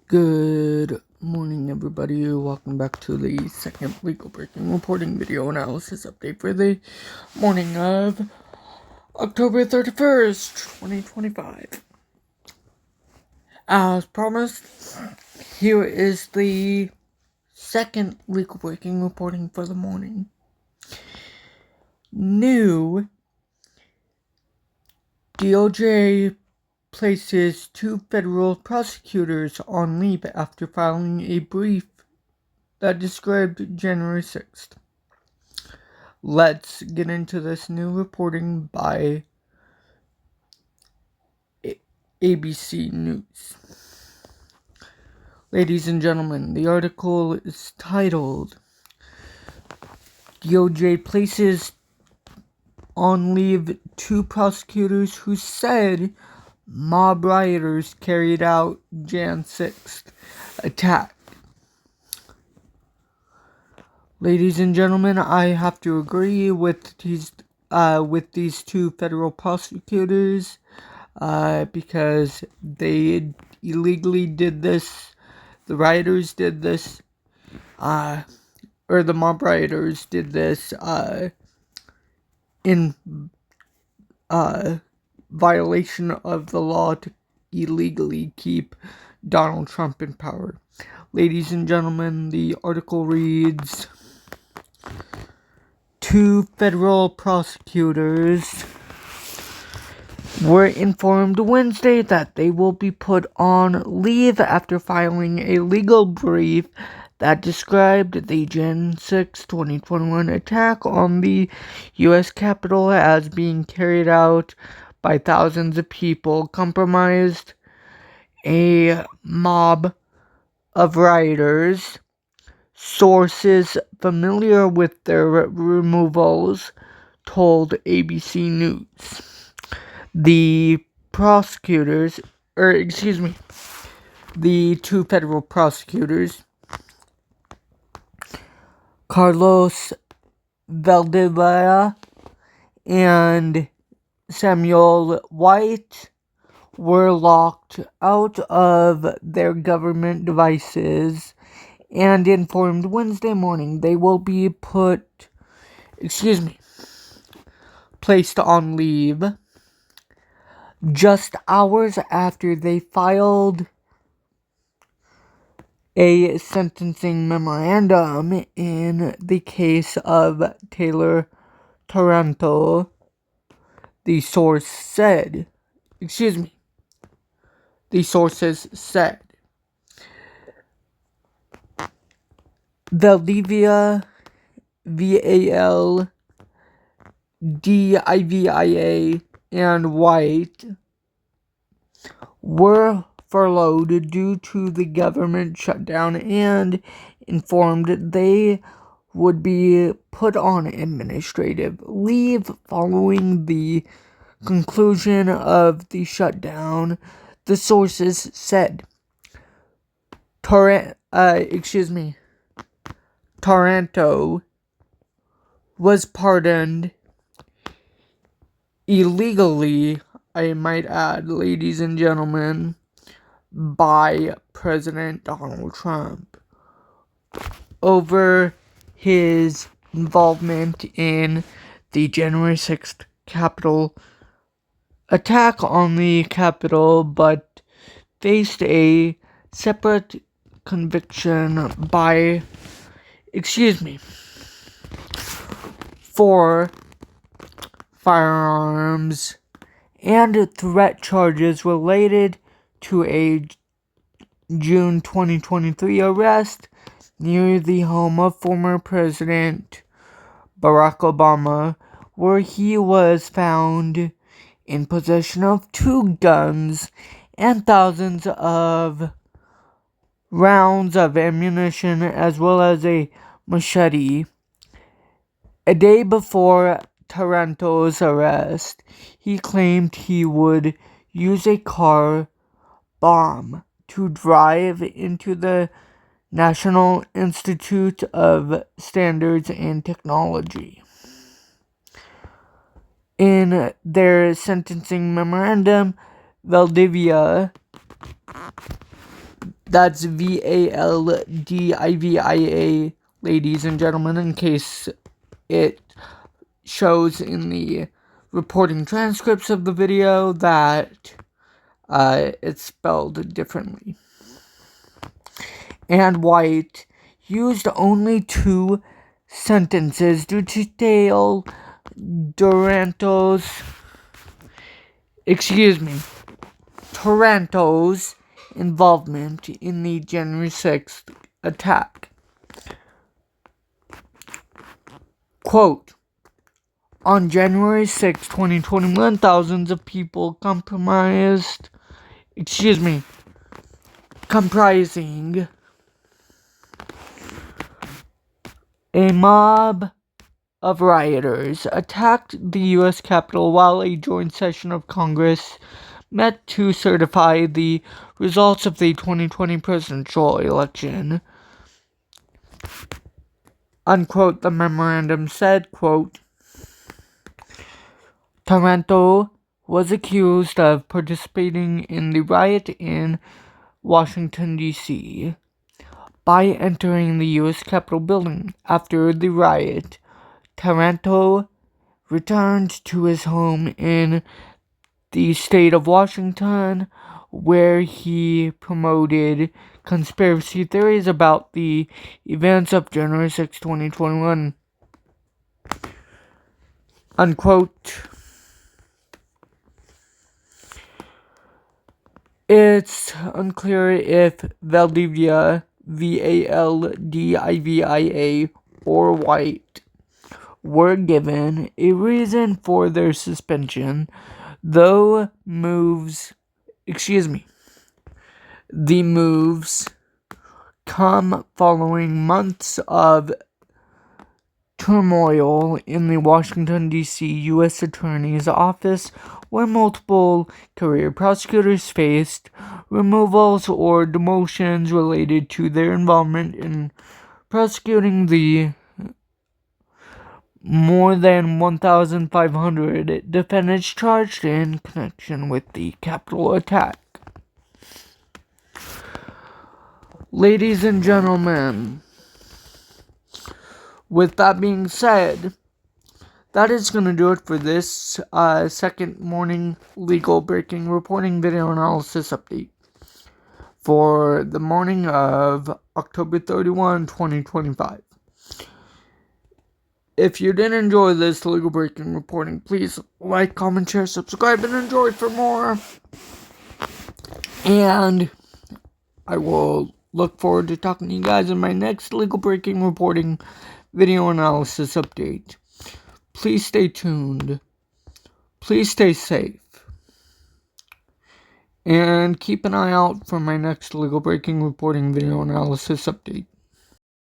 Good morning, everybody. Welcome back to the second legal breaking reporting video analysis update for the morning of October 31st, 2025. As promised, here is the second legal breaking reporting for the morning. New DOJ places two federal prosecutors on leave after filing a brief that described January 6th. Let's get into this new reporting by ABC News. Ladies and gentlemen, the article is titled, DOJ places on leave two prosecutors who said mob rioters carried out Jan 6th attack. Ladies and gentlemen, I have to agree with these two federal prosecutors because they illegally did this. The rioters did this, or the mob rioters did this in violation of the law to illegally keep Donald Trump in power. Ladies and gentlemen, the article reads, two federal prosecutors were informed Wednesday that they will be put on leave after filing a legal brief that described the Jan 6, 2021 attack on the U.S. Capitol as being carried out by thousands of people, comprised a mob of rioters. Sources familiar with their removals told ABC News. The two federal prosecutors, Carlos Valdivia and Samuel White, were locked out of their government devices and informed Wednesday morning they will be placed on leave just hours after they filed a sentencing memorandum in the case of Taylor Taranto, the sources said. Valdivia, VALDIVIA, and White were furloughed due to the government shutdown and informed they would be put on administrative leave following the conclusion of the shutdown, the sources said. Taranto was pardoned illegally, I might add, ladies and gentlemen, by President Donald Trump over his involvement in the January 6th Capitol attack on the Capitol, but faced a separate conviction for firearms and threat charges related to a June 2023 arrest near the home of former President Barack Obama, where he was found in possession of two guns and thousands of rounds of ammunition, as well as a machete. A day before Taranto's arrest, he claimed he would use a car bomb to drive into the National Institute of Standards and Technology. In their sentencing memorandum, Valdivia That's VALDIVIA, ladies and gentlemen, in case it shows in the reporting transcripts of the video that it's spelled differently. And White used only 2 sentences to detail Taranto's involvement in the January 6th attack. Quote, on January 6, 2021, thousands of people comprising a mob of rioters attacked the U.S. Capitol while a joint session of Congress met to certify the results of the 2020 presidential election. Unquote, the memorandum said, quote, Taranto was accused of participating in the riot in Washington, D.C. by entering the U.S. Capitol building. After the riot, Taranto returned to his home in the state of Washington, where he promoted conspiracy theories about the events of January 6, 2021. Unquote. It's unclear if Valdivia, VALDIVIA, or White were given a reason for their suspension, though the moves come following months of turmoil in the Washington, D.C. U.S. Attorney's Office, where multiple career prosecutors faced removals or demotions related to their involvement in prosecuting the more than 1,500 defendants charged in connection with the Capitol attack. Ladies and gentlemen, with that being said, that is going to do it for this second morning legal breaking reporting video analysis update for the morning of October 31, 2025. If you did enjoy this legal breaking reporting, please like, comment, share, subscribe, and enjoy for more. And I will look forward to talking to you guys in my next legal breaking reporting video analysis update. Please stay tuned. Please stay safe. And keep an eye out for my next legal breaking reporting video analysis update.